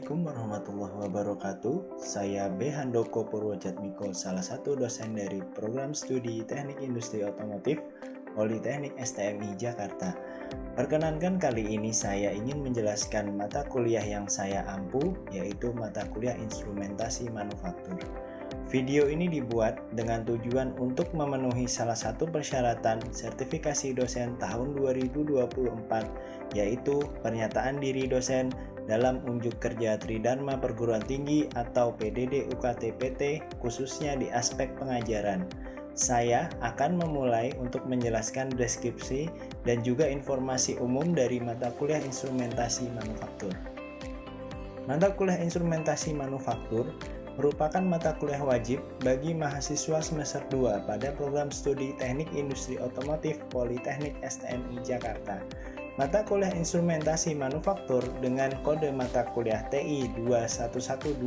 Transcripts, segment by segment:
Assalamualaikum warahmatullahi wabarakatuh. Saya B. Handoko Purwojatmiko, salah satu dosen dari Program Studi Teknik Industri Otomotif Politeknik STMI Jakarta. Perkenankan kali ini saya ingin menjelaskan mata kuliah yang saya ampu, yaitu mata kuliah Instrumentasi Manufaktur. Video ini dibuat dengan tujuan untuk memenuhi salah satu persyaratan sertifikasi dosen tahun 2024, yaitu pernyataan diri dosen dalam unjuk kerja Tridharma Perguruan Tinggi atau PDD UKT PT, khususnya di aspek pengajaran. Saya akan memulai untuk menjelaskan deskripsi dan juga informasi umum dari mata kuliah Instrumentasi Manufaktur. Mata kuliah Instrumentasi Manufaktur merupakan mata kuliah wajib bagi mahasiswa semester 2 pada program studi Teknik Industri Otomotif Politeknik STMI Jakarta. Mata kuliah Instrumentasi Manufaktur dengan kode mata kuliah TI 211204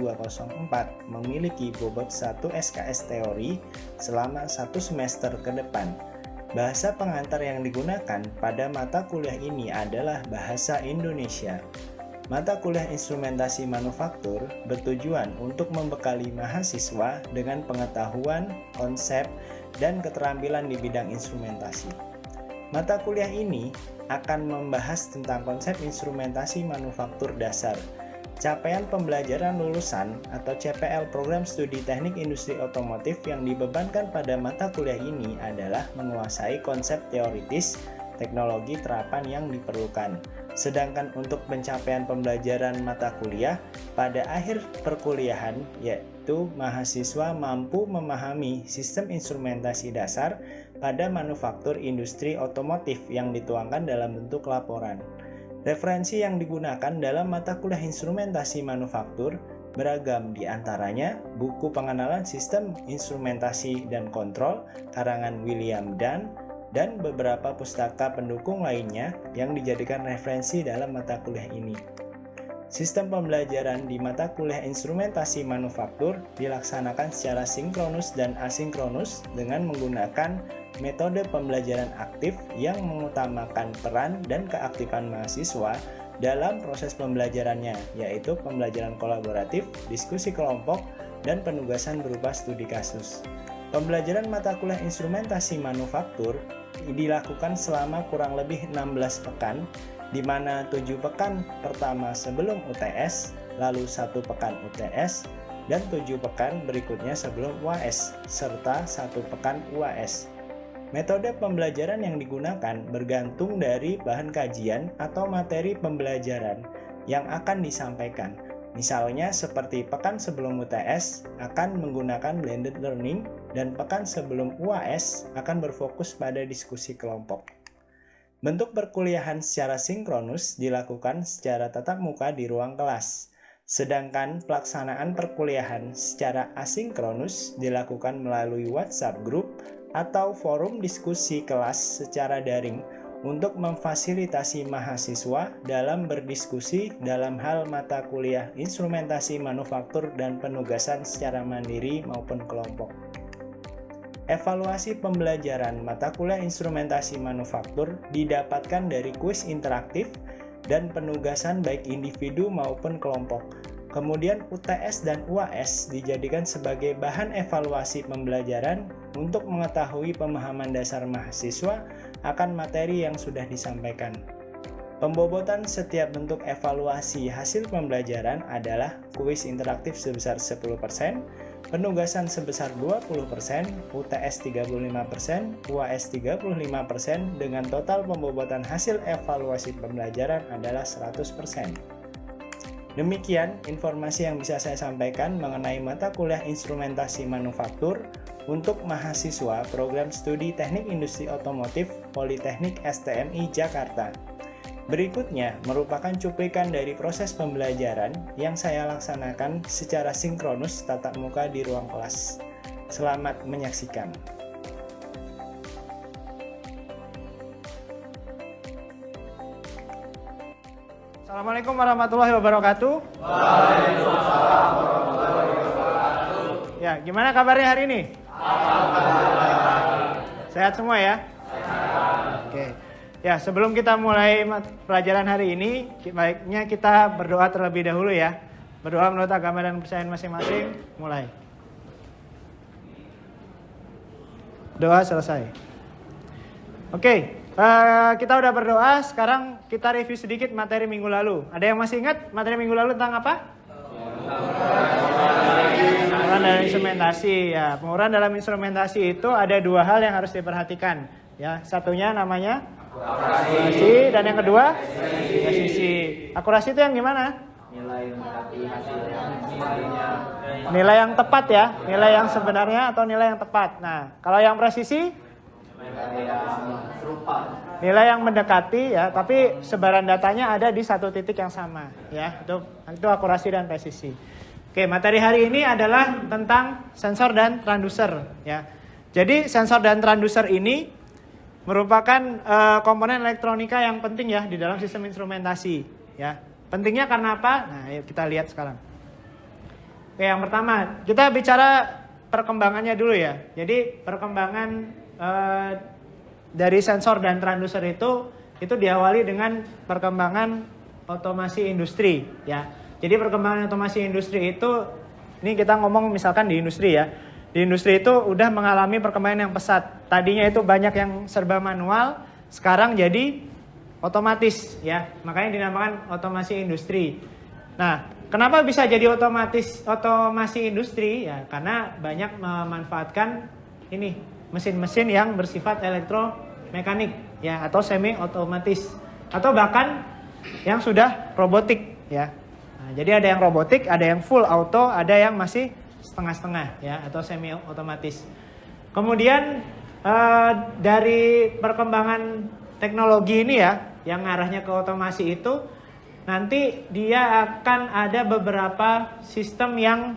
memiliki bobot 1 SKS teori selama 1 semester ke depan. Bahasa pengantar yang digunakan pada mata kuliah ini adalah bahasa Indonesia. Mata kuliah Instrumentasi Manufaktur bertujuan untuk membekali mahasiswa dengan pengetahuan, konsep, dan keterampilan di bidang instrumentasi. Mata kuliah ini akan membahas tentang konsep instrumentasi manufaktur dasar. Capaian pembelajaran lulusan atau CPL Program Studi Teknik Industri Otomotif yang dibebankan pada mata kuliah ini adalah menguasai konsep teoritis, teknologi terapan yang diperlukan. Sedangkan untuk pencapaian pembelajaran mata kuliah pada akhir perkuliahan, yaitu mahasiswa mampu memahami sistem instrumentasi dasar pada manufaktur industri otomotif yang dituangkan dalam bentuk laporan. Referensi yang digunakan dalam mata kuliah Instrumentasi Manufaktur beragam, di antaranya buku pengenalan sistem instrumentasi dan kontrol karangan William Dunn, dan beberapa pustaka pendukung lainnya yang dijadikan referensi dalam mata kuliah ini. Sistem pembelajaran di mata kuliah Instrumentasi Manufaktur dilaksanakan secara sinkronus dan asinkronus dengan menggunakan metode pembelajaran aktif yang mengutamakan peran dan keaktifan mahasiswa dalam proses pembelajarannya, yaitu pembelajaran kolaboratif, diskusi kelompok, dan penugasan berupa studi kasus. Pembelajaran mata kuliah Instrumentasi Manufaktur dilakukan selama kurang lebih 16 pekan, di mana 7 pekan pertama sebelum UTS, lalu 1 pekan UTS, dan 7 pekan berikutnya sebelum UAS, serta 1 pekan UAS. Metode pembelajaran yang digunakan bergantung dari bahan kajian atau materi pembelajaran yang akan disampaikan. Misalnya seperti pekan sebelum UTS akan menggunakan blended learning dan pekan sebelum UAS akan berfokus pada diskusi kelompok. Bentuk perkuliahan secara sinkronus dilakukan secara tatap muka di ruang kelas, sedangkan pelaksanaan perkuliahan secara asinkronus dilakukan melalui WhatsApp group atau forum diskusi kelas secara daring untuk memfasilitasi mahasiswa dalam berdiskusi dalam hal mata kuliah Instrumentasi Manufaktur dan penugasan secara mandiri maupun kelompok. Evaluasi pembelajaran mata kuliah Instrumentasi Manufaktur didapatkan dari kuis interaktif dan penugasan baik individu maupun kelompok. Kemudian UTS dan UAS dijadikan sebagai bahan evaluasi pembelajaran untuk mengetahui pemahaman dasar mahasiswa akan materi yang sudah disampaikan. Pembobotan setiap bentuk evaluasi hasil pembelajaran adalah kuis interaktif sebesar 10%, penugasan sebesar 20%, UTS 35%, UAS 35%, dengan total pembobotan hasil evaluasi pembelajaran adalah 100%. Demikian informasi yang bisa saya sampaikan mengenai mata kuliah Instrumentasi Manufaktur untuk mahasiswa Program Studi Teknik Industri Otomotif Politeknik STMI Jakarta. Berikutnya merupakan cuplikan dari proses pembelajaran yang saya laksanakan secara sinkronus tatap muka di ruang kelas. Selamat menyaksikan. Assalamualaikum warahmatullahi wabarakatuh. Waalaikumsalam warahmatullahi wabarakatuh. Ya, gimana kabarnya hari ini? Alhamdulillah. Sehat semua ya? Sehat. Oke. Ya, sebelum kita mulai pelajaran hari ini, baiknya kita berdoa terlebih dahulu ya. Berdoa menurut agama dan kepercayaan masing-masing. Mulai. Doa selesai. Oke, kita udah berdoa. Sekarang kita review sedikit materi minggu lalu. Ada yang masih ingat materi minggu lalu tentang apa? Pengurangan dalam instrumentasi. Ya, pengurangan dalam instrumentasi itu ada dua hal yang harus diperhatikan. Ya, satunya namanya akurasi, dan yang kedua presisi. Akurasi itu yang gimana? Nilai yang tepat ya, nilai yang sebenarnya atau nilai yang tepat. Nah, kalau yang presisi, nilai yang mendekati ya, tapi sebaran datanya ada di satu titik yang sama ya. Itu akurasi dan presisi. Oke, materi hari ini adalah tentang sensor dan transducer ya. Jadi sensor dan transducer ini merupakan komponen elektronika yang penting ya di dalam sistem instrumentasi ya. Pentingnya karena apa? Nah, yuk kita lihat sekarang. Oke, yang pertama, kita bicara perkembangannya dulu ya. Jadi perkembangan dari sensor dan transducer itu diawali dengan perkembangan otomasi industri ya. Jadi perkembangan otomasi industri itu, ini kita ngomong misalkan di industri ya. Di industri itu udah mengalami perkembangan yang pesat. Tadinya itu banyak yang serba manual, sekarang jadi otomatis ya, makanya dinamakan otomasi industri. Nah, kenapa bisa jadi otomasi industri ya? Karena banyak memanfaatkan ini mesin-mesin yang bersifat elektromekanik ya, atau semi otomatis, atau bahkan yang sudah robotik ya. Nah, jadi ada yang robotik, ada yang full auto, ada yang masih setengah-setengah ya, atau semi otomatis. Kemudian dari perkembangan teknologi ini ya, yang arahnya ke otomasi itu, nanti dia akan ada beberapa sistem yang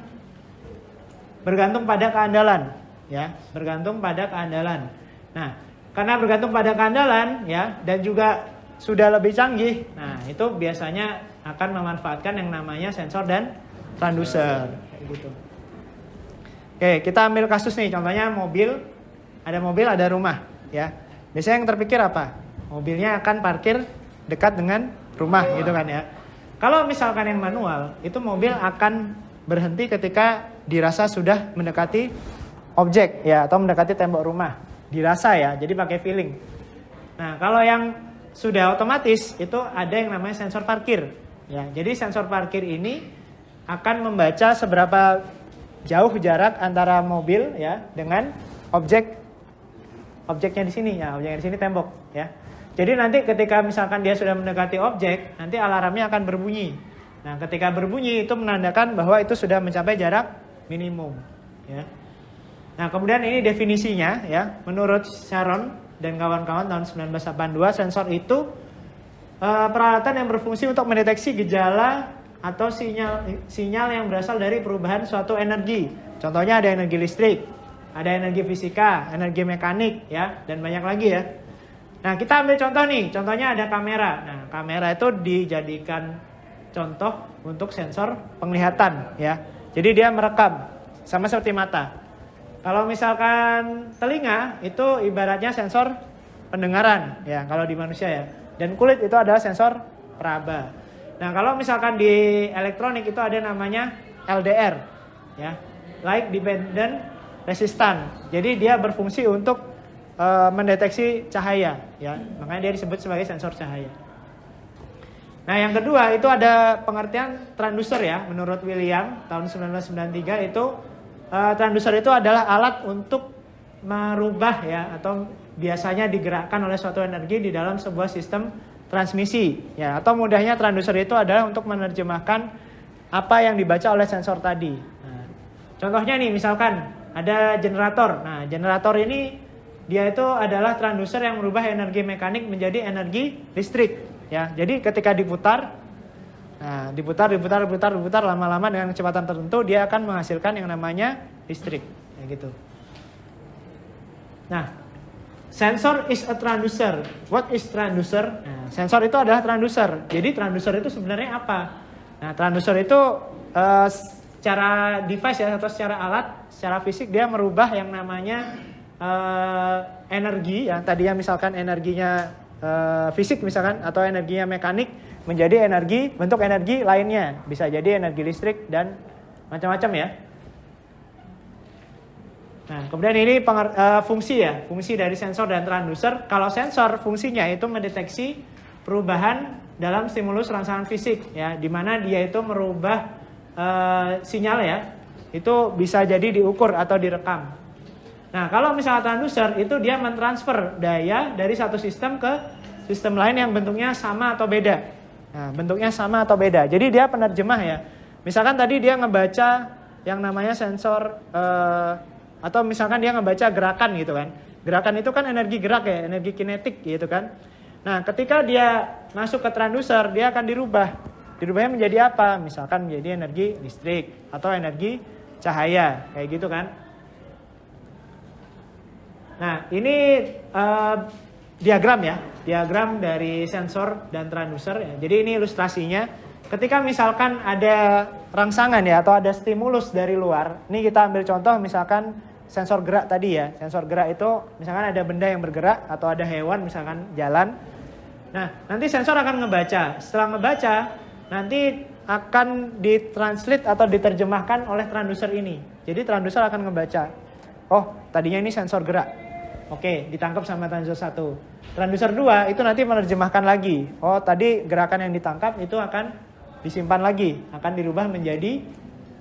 bergantung pada keandalan ya, bergantung pada keandalan. Nah, karena bergantung pada keandalan ya, dan juga sudah lebih canggih, nah itu biasanya akan memanfaatkan yang namanya sensor dan transducer kayak gitu. Oke, kita ambil kasus nih, contohnya mobil, ada rumah ya. Biasanya yang terpikir apa? Mobilnya akan parkir dekat dengan rumah gitu kan ya. Kalau misalkan yang manual, itu mobil akan berhenti ketika dirasa sudah mendekati objek ya, atau mendekati tembok rumah. Dirasa ya, jadi pakai feeling. Nah, kalau yang sudah otomatis itu ada yang namanya sensor parkir ya. Jadi sensor parkir ini akan membaca seberapa jauh jarak antara mobil ya dengan objeknya di sini ya, objeknya di sini tembok ya. Jadi nanti ketika misalkan dia sudah mendekati objek, nanti alarmnya akan berbunyi. Nah, ketika berbunyi itu menandakan bahwa itu sudah mencapai jarak minimum ya. Nah, kemudian ini definisinya ya, menurut Sharon dan kawan-kawan tahun 1982, sensor itu peralatan yang berfungsi untuk mendeteksi gejala atau sinyal yang berasal dari perubahan suatu energi. Contohnya ada energi listrik, ada energi fisika, energi mekanik ya, dan banyak lagi ya. Nah, kita ambil contoh nih, contohnya ada kamera. Nah, kamera itu dijadikan contoh untuk sensor penglihatan ya. Jadi dia merekam, sama seperti mata. Kalau misalkan telinga itu ibaratnya sensor pendengaran ya, kalau di manusia ya. Dan kulit itu adalah sensor peraba. Nah, kalau misalkan di elektronik itu ada namanya LDR ya, Light Dependent Resistant. Jadi dia berfungsi untuk mendeteksi cahaya ya, makanya dia disebut sebagai sensor cahaya. Nah, yang kedua itu ada pengertian transducer ya, menurut William tahun 1993 itu transducer itu adalah alat untuk merubah ya, atau biasanya digerakkan oleh suatu energi di dalam sebuah sistem transmisi ya, atau mudahnya transducer itu adalah untuk menerjemahkan apa yang dibaca oleh sensor tadi. Nah, contohnya nih misalkan ada generator. Nah, generator ini dia itu adalah transducer yang merubah energi mekanik menjadi energi listrik ya. Jadi ketika diputar, nah diputar lama-lama dengan kecepatan tertentu, dia akan menghasilkan yang namanya listrik kayak gitu. Nah, sensor is a transducer. What is transducer? Nah, sensor itu adalah transducer. Jadi transducer itu sebenarnya apa? Nah, transducer itu secara device ya, atau secara alat, secara fisik dia merubah yang namanya energi yang tadinya misalkan energinya fisik misalkan, atau energinya mekanik menjadi bentuk energi lainnya. Bisa jadi energi listrik dan macam-macam ya. Nah, kemudian ini fungsi dari sensor dan transducer. Kalau sensor fungsinya itu mendeteksi perubahan dalam stimulus rangsangan fisik ya, di mana dia itu merubah sinyal ya. Itu bisa jadi diukur atau direkam. Nah, kalau misalnya transducer itu dia mentransfer daya dari satu sistem ke sistem lain yang bentuknya sama atau beda. Nah, bentuknya sama atau beda. Jadi dia penerjemah ya. Misalkan tadi dia ngebaca yang namanya sensor atau misalkan dia ngebaca gerakan gitu kan. Gerakan itu kan energi gerak ya, energi kinetik gitu kan. Nah, ketika dia masuk ke transducer, dia akan dirubah. Dirubahnya menjadi apa? Misalkan menjadi energi listrik atau energi cahaya, kayak gitu kan. Nah, ini diagram ya, diagram dari sensor dan transducer ya. Jadi ini ilustrasinya. Ketika misalkan ada rangsangan ya atau ada stimulus dari luar. Ini kita ambil contoh misalkan sensor gerak tadi ya. Sensor gerak itu misalkan ada benda yang bergerak atau ada hewan misalkan jalan. Nah, nanti sensor akan ngebaca. Setelah ngebaca, nanti akan ditranslate atau diterjemahkan oleh transducer ini. Jadi transducer akan ngebaca. Oh, tadinya ini sensor gerak. Oke, ditangkap sama transducer 1. Transducer 2 itu nanti menerjemahkan lagi. Oh, tadi gerakan yang ditangkap itu akan disimpan lagi, akan dirubah menjadi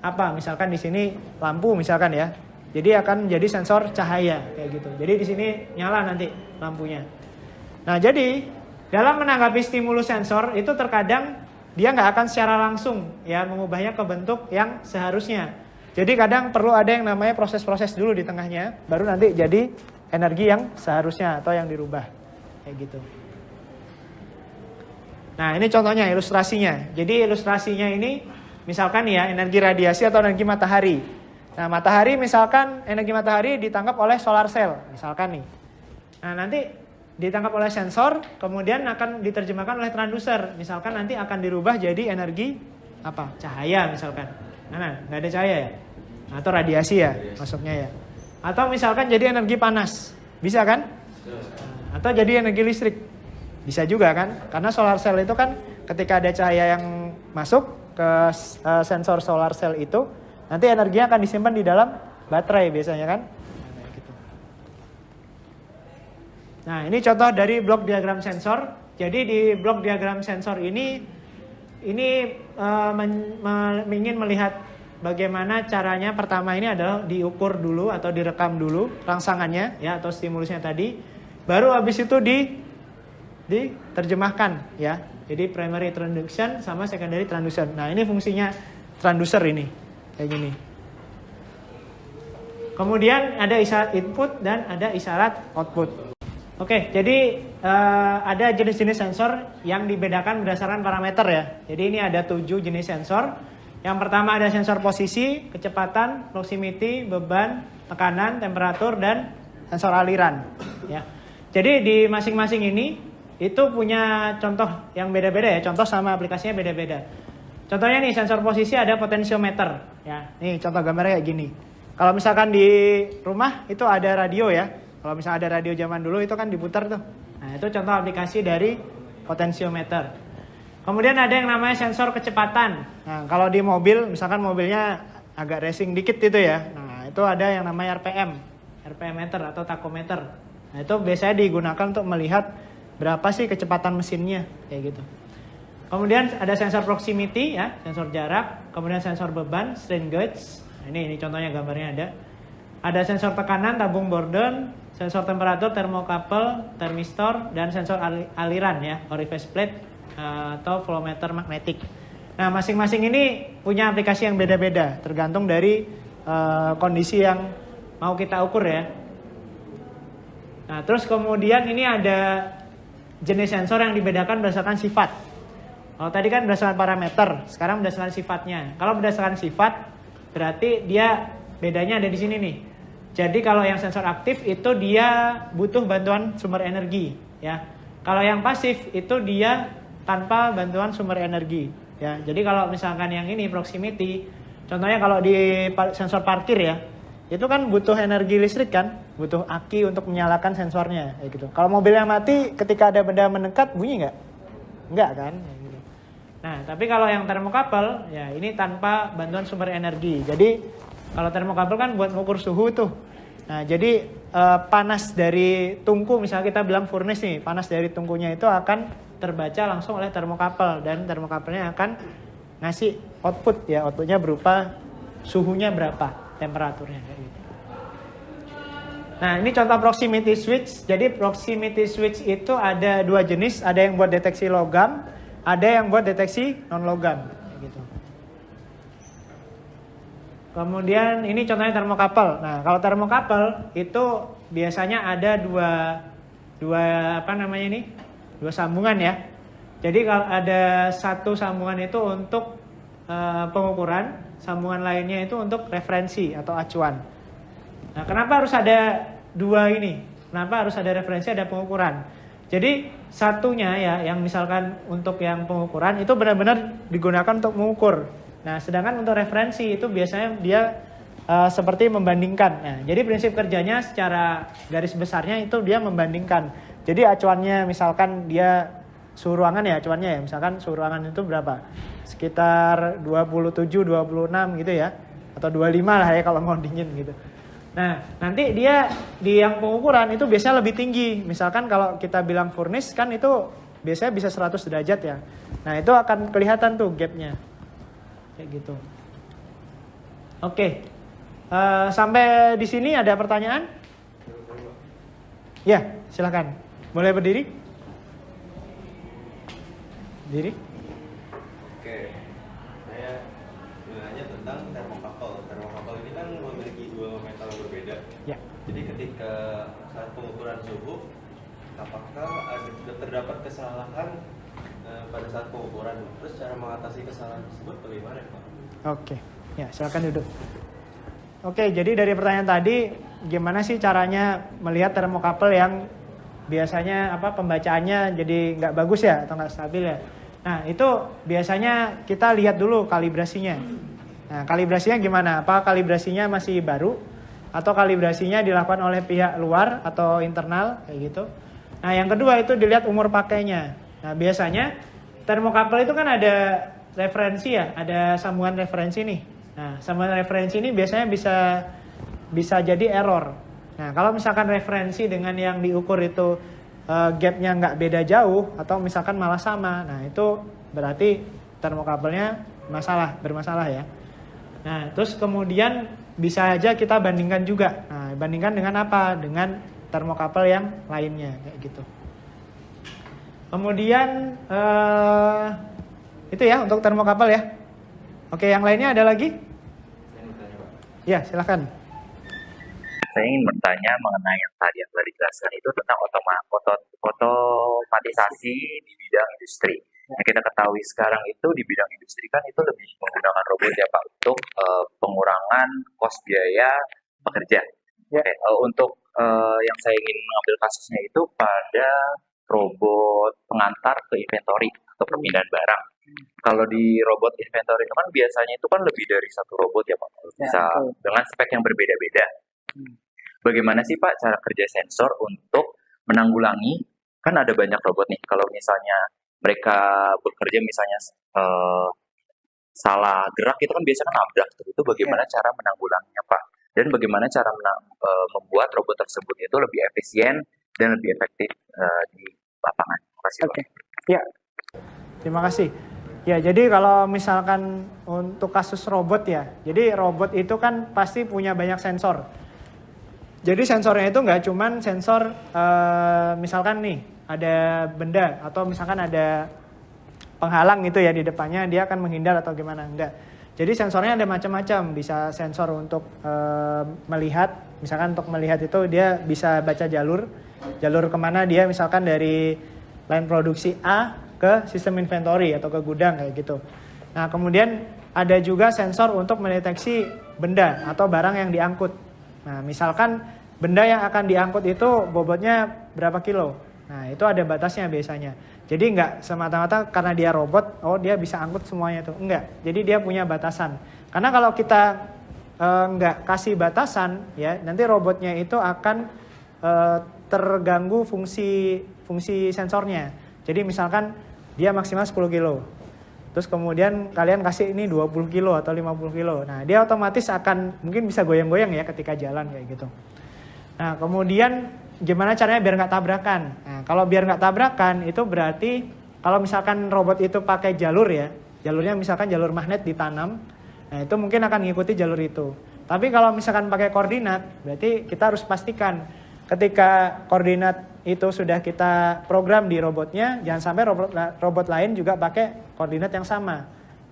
apa? Misalkan di sini lampu misalkan ya. Jadi akan menjadi sensor cahaya kayak gitu. Jadi di sini nyala nanti lampunya. Nah, jadi dalam menanggapi stimulus sensor itu terkadang dia nggak akan secara langsung ya mengubahnya ke bentuk yang seharusnya. Jadi kadang perlu ada yang namanya proses-proses dulu di tengahnya, baru nanti jadi energi yang seharusnya atau yang dirubah kayak gitu. Nah, ini contohnya ilustrasinya. Jadi ilustrasinya ini misalkan ya energi radiasi atau energi matahari. Nah, matahari misalkan energi matahari ditangkap oleh solar cell misalkan nih. Nah, nanti ditangkap oleh sensor, kemudian akan diterjemahkan oleh transducer. Misalkan nanti akan dirubah jadi energi apa? Cahaya misalkan. Nah, nggak ada cahaya ya? Atau radiasi ya masuknya ya. Atau misalkan jadi energi panas. Bisa kan? Atau jadi energi listrik. Bisa juga kan? Karena solar cell itu kan ketika ada cahaya yang masuk ke sensor solar cell itu, nanti energinya akan disimpan di dalam baterai biasanya kan? Nah, ini contoh dari blok diagram sensor. Jadi di blok diagram sensor ini ingin melihat bagaimana caranya. Pertama ini adalah diukur dulu atau direkam dulu rangsangannya ya atau stimulusnya tadi. Baru habis itu diterjemahkan ya. Jadi primary transduction sama secondary transduction. Nah, ini fungsinya transducer ini kayak gini. Kemudian ada isyarat input dan ada isyarat output. Oke, jadi ada jenis-jenis sensor yang dibedakan berdasarkan parameter ya. Jadi ini ada 7 jenis sensor. Yang pertama ada sensor posisi, kecepatan, proximity, beban, tekanan, temperatur, dan sensor aliran. Ya. Jadi di masing-masing ini itu punya contoh yang beda-beda ya. Contoh sama aplikasinya beda-beda. Contohnya nih sensor posisi ada potensiometer. Ya, nih contoh gambarnya kayak gini. Kalau misalkan di rumah itu ada radio ya. Kalau misalnya ada radio zaman dulu itu kan diputar tuh. Nah, itu contoh aplikasi dari potensiometer. Kemudian ada yang namanya sensor kecepatan. Nah, kalau di mobil, misalkan mobilnya agak racing dikit itu ya. Nah, itu ada yang namanya RPM meter atau tachometer. Nah, itu biasanya digunakan untuk melihat berapa sih kecepatan mesinnya, kayak gitu. Kemudian ada sensor proximity ya, sensor jarak. Kemudian sensor beban, strain gauge. Nah, ini contohnya gambarnya ada. Ada sensor tekanan, tabung Borden, sensor temperatur, termokapel, termistor, dan sensor aliran ya, orifice plate atau flow meter magnetik. Nah, masing-masing ini punya aplikasi yang beda-beda, tergantung dari kondisi yang mau kita ukur ya. Nah, terus kemudian ini ada jenis sensor yang dibedakan berdasarkan sifat. Kalau tadi kan berdasarkan parameter, sekarang berdasarkan sifatnya. Kalau berdasarkan sifat, berarti dia bedanya ada di sini nih. Jadi kalau yang sensor aktif itu dia butuh bantuan sumber energi ya. Kalau yang pasif itu dia tanpa bantuan sumber energi ya. Jadi kalau misalkan yang ini proximity, contohnya kalau di sensor parkir ya, itu kan butuh energi listrik kan, butuh aki untuk menyalakan sensornya kayak gitu. Kalau mobilnya mati ketika ada benda mendekat bunyi nggak? Nggak kan? Nah, tapi kalau yang termokapel, ya ini tanpa bantuan sumber energi. Jadi kalau termokapel kan buat mengukur suhu tuh. Nah, jadi panas dari tungku, misalnya kita bilang furnace nih, panas dari tungkunya itu akan terbaca langsung oleh termokapel dan termokapelnya akan ngasih output ya, outputnya berupa suhunya berapa, temperaturnya kayak gitu. Nah, ini contoh proximity switch. Jadi proximity switch itu ada dua jenis, ada yang buat deteksi logam, ada yang buat deteksi non logam gitu. Kemudian ini contohnya termokapel. Nah, kalau termokapel itu biasanya ada dua apa namanya ini? Dua sambungan ya. Jadi kalau ada satu sambungan itu untuk pengukuran, sambungan lainnya itu untuk referensi atau acuan. Nah, kenapa harus ada dua ini? Kenapa harus ada referensi, ada pengukuran? Jadi satunya ya, yang misalkan untuk yang pengukuran itu benar-benar digunakan untuk mengukur. Nah, sedangkan untuk referensi itu biasanya dia seperti membandingkan. Nah, jadi prinsip kerjanya secara garis besarnya itu dia membandingkan. Jadi acuannya misalkan dia suhu ruangan ya, acuannya ya, misalkan suhu ruangan itu berapa? Sekitar 27, 26 gitu ya. Atau 25 lah ya kalau mau dingin gitu. Nah, nanti dia di yang pengukuran itu biasanya lebih tinggi. Misalkan kalau kita bilang furnace kan itu biasanya bisa 100 derajat ya. Nah, itu akan kelihatan tuh gapnya. Kayak gitu. Oke. Sampai di sini ada pertanyaan? Ya, silakan. Boleh berdiri? Berdiri? Oke, saya nanya tentang termokapel. Termokapel ini kan memiliki dua metal yang berbeda. Ya. Jadi ketika saat pengukuran suhu, apakah terdapat kesalahan pada saat pengukuran? Terus cara mengatasi kesalahan tersebut bagaimana, Pak? Oke, ya silakan duduk. Oke, jadi dari pertanyaan tadi, gimana sih caranya melihat termokapel yang biasanya pembacaannya jadi nggak bagus ya atau nggak stabil ya? Nah, itu biasanya kita lihat dulu kalibrasinya. Nah, kalibrasinya gimana? Apa kalibrasinya masih baru atau kalibrasinya dilakukan oleh pihak luar atau internal kayak gitu? Nah, yang kedua itu dilihat umur pakainya. Nah, biasanya termokapel itu kan ada referensi ya, ada sambungan referensi nih. Nah, sambungan referensi ini biasanya bisa jadi error. Nah, kalau misalkan referensi dengan yang diukur itu gapnya nggak beda jauh atau misalkan malah sama, nah itu berarti termokapelnya bermasalah ya. Nah, terus kemudian bisa aja kita bandingkan juga. Nah, bandingkan dengan apa? Dengan termokapel yang lainnya kayak gitu. Kemudian itu ya untuk termokapel ya. Oke, yang lainnya ada lagi? Ya, silakan. Saya ingin bertanya mengenai yang tadi yang telah dijelaskan itu tentang otomatisasi di bidang industri. Yang kita ketahui sekarang itu di bidang industri kan itu lebih menggunakan robot ya Pak untuk pengurangan kos biaya pekerja. Ya. Oke, untuk yang saya ingin mengambil kasusnya itu pada robot pengantar ke inventory atau perpindahan barang. Kalau di robot inventory itu kan biasanya itu kan lebih dari satu robot ya Pak, bisa dengan spek yang berbeda-beda. Bagaimana sih Pak cara kerja sensor untuk menanggulangi, kan ada banyak robot nih, kalau misalnya mereka bekerja misalnya salah gerak itu kan biasanya kan nabrak, itu bagaimana cara menanggulanginya Pak? Dan bagaimana cara membuat robot tersebut itu lebih efisien dan lebih efektif di lapangan? Terima kasih Pak. Ya, terima kasih. Ya, jadi kalau misalkan untuk kasus robot ya, jadi robot itu kan pasti punya banyak sensor. Jadi sensornya itu nggak cuman sensor misalkan nih ada benda atau misalkan ada penghalang gitu ya di depannya, dia akan menghindar atau gimana, enggak. Jadi sensornya ada macam-macam, bisa sensor untuk melihat, misalkan untuk melihat itu dia bisa baca jalur kemana dia, misalkan dari line produksi A ke sistem inventory atau ke gudang kayak gitu. Nah, kemudian ada juga sensor untuk mendeteksi benda atau barang yang diangkut. Nah, misalkan benda yang akan diangkut itu bobotnya berapa kilo. Nah, itu ada batasnya biasanya. Jadi nggak semata-mata karena dia robot, oh dia bisa angkut semuanya tuh. Enggak. Jadi dia punya batasan. Karena kalau kita nggak kasih batasan, ya nanti robotnya itu akan terganggu fungsi sensornya. Jadi misalkan dia maksimal 10 kilo. terus kemudian kalian kasih ini 20 kilo atau 50 kilo. Nah, dia otomatis akan mungkin bisa goyang-goyang ya ketika jalan kayak gitu. Nah, kemudian gimana caranya biar nggak tabrakan? Nah, kalau biar nggak tabrakan itu berarti kalau misalkan robot itu pakai jalur ya, jalurnya misalkan jalur magnet ditanam, nah itu mungkin akan mengikuti jalur itu. Tapi kalau misalkan pakai koordinat, berarti kita harus pastikan ketika koordinat itu sudah kita program di robotnya, jangan sampai robot lain juga pakai koordinat yang sama.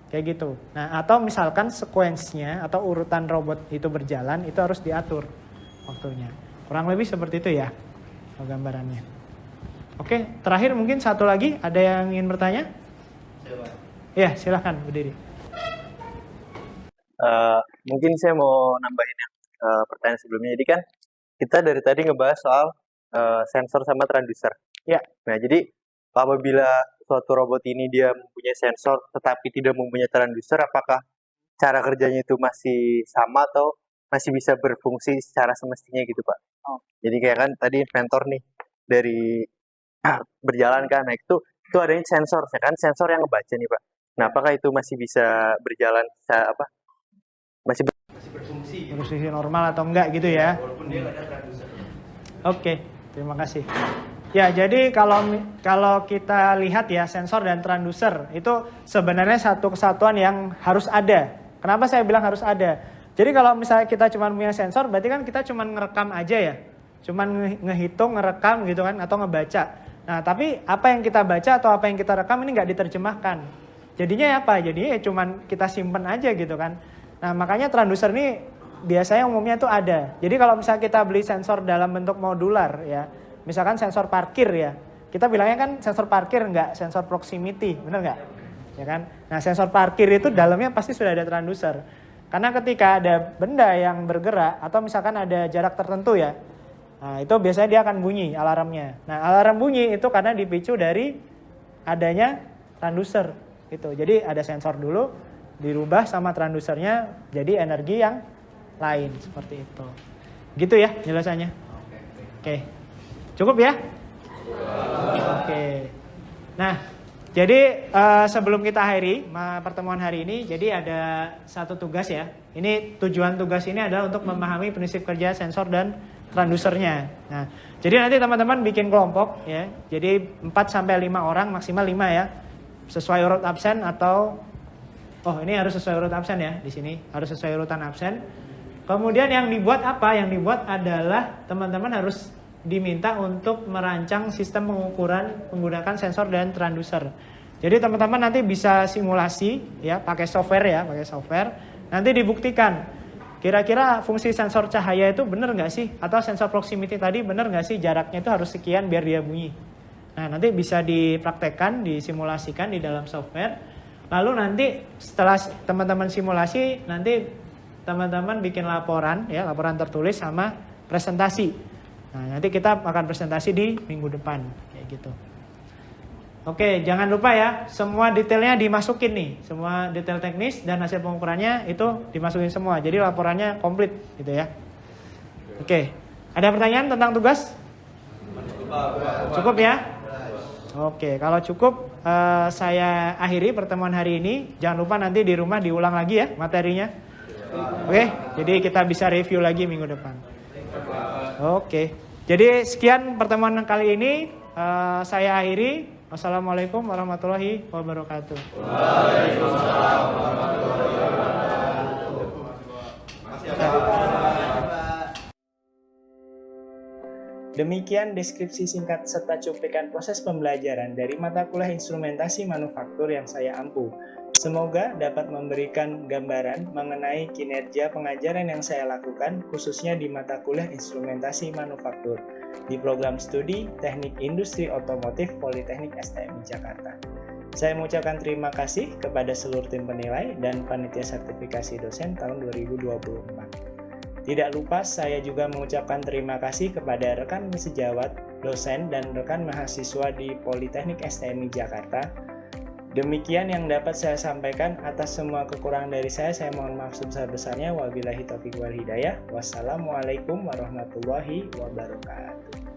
Kayak gitu. Nah, atau misalkan sekuensnya atau urutan robot itu berjalan, itu harus diatur waktunya. Kurang lebih seperti itu ya gambarannya. Oke, terakhir mungkin satu lagi, ada yang ingin bertanya? Ya, silahkan berdiri. Mungkin saya mau nambahin yang pertanyaan sebelumnya. Jadi kan kita dari tadi ngebahas soal sensor sama transducer. Ya. Nah, jadi apabila suatu robot ini dia mempunyai sensor tetapi tidak mempunyai transducer, apakah cara kerjanya itu masih sama atau masih bisa berfungsi secara semestinya gitu, Pak? Oh. Jadi kayak kan tadi inventor nih dari berjalan kan, nah itu adanya sensor, ya kan sensor yang ngebaca nih, Pak. Nah, apakah itu masih bisa berjalan masih berfungsi gitu. Berfungsi normal atau enggak gitu ya? Walaupun dia nggak ada transducer. Oke, terima kasih. Ya, jadi kalau kita lihat ya sensor dan transducer itu sebenarnya satu kesatuan yang harus ada. Kenapa saya bilang harus ada? Jadi kalau misalnya kita cuma punya sensor, berarti kan kita cuma ngerekam aja ya, cuma ngehitung, ngerekam gitu kan, atau ngebaca. Nah, tapi apa yang kita baca atau apa yang kita rekam ini nggak diterjemahkan. Jadinya apa? Jadinya ya cuma kita simpen aja gitu kan. Nah, makanya transducer ini biasanya umumnya tuh ada. Jadi kalau misalnya kita beli sensor dalam bentuk modular ya, misalkan sensor parkir ya, kita bilangnya kan sensor parkir nggak sensor proximity, bener nggak? Ya kan? Nah, sensor parkir itu dalamnya pasti sudah ada transducer. Karena ketika ada benda yang bergerak atau misalkan ada jarak tertentu ya, nah itu biasanya dia akan bunyi alarmnya. Nah, alarm bunyi itu karena dipicu dari adanya transducer gitu. Jadi ada sensor dulu, dirubah sama transducernya jadi energi yang lain seperti itu. Gitu ya jelasannya. Oke. Cukup ya? Oke. Nah, jadi sebelum kita akhiri pertemuan hari ini, jadi ada satu tugas ya. Ini tujuan tugas ini adalah untuk memahami prinsip kerja sensor dan transducernya. Nah, jadi nanti teman-teman bikin kelompok ya. Jadi 4 sampai 5 orang, maksimal 5 ya. Sesuai urut absen atau ini harus sesuai urut absen ya di sini, harus sesuai urutan absen. Kemudian yang dibuat apa? Yang dibuat adalah teman-teman harus diminta untuk merancang sistem pengukuran menggunakan sensor dan transducer. Jadi teman-teman nanti bisa simulasi ya, pakai software. Nanti dibuktikan kira-kira fungsi sensor cahaya itu benar nggak sih? Atau sensor proximity tadi benar nggak sih jaraknya itu harus sekian biar dia bunyi. Nah, nanti bisa dipraktekkan, disimulasikan di dalam software. Lalu nanti setelah teman-teman simulasi, nanti teman-teman bikin laporan ya, laporan tertulis sama presentasi. Nah, nanti kita akan presentasi di minggu depan kayak gitu. Oke, jangan lupa ya, semua detailnya dimasukin nih, semua detail teknis dan hasil pengukurannya itu dimasukin semua. Jadi laporannya komplit gitu ya. Oke, ada pertanyaan tentang tugas? Cukup ya? Oke, kalau cukup saya akhiri pertemuan hari ini. Jangan lupa nanti di rumah diulang lagi ya materinya. Oke, jadi kita bisa review lagi minggu depan. Oke, jadi sekian pertemuan kali ini. Saya akhiri. Wassalamualaikum warahmatullahi wabarakatuh. Waalaikumsalam warahmatullahi wabarakatuh. Demikian deskripsi singkat serta cuplikan proses pembelajaran dari mata kuliah instrumentasi manufaktur yang saya ampu. Semoga dapat memberikan gambaran mengenai kinerja pengajaran yang saya lakukan khususnya di mata kuliah instrumentasi manufaktur di program studi Teknik Industri Otomotif Politeknik STMI Jakarta. Saya mengucapkan terima kasih kepada seluruh tim penilai dan panitia sertifikasi dosen tahun 2024. Tidak lupa saya juga mengucapkan terima kasih kepada rekan sejawat, dosen, dan rekan mahasiswa di Politeknik STMI Jakarta. Demikian yang dapat saya sampaikan. Atas semua kekurangan dari saya mohon maaf sebesar-besarnya. Wabillahi taufiq wal hidayah. Wassalamualaikum warahmatullahi wabarakatuh.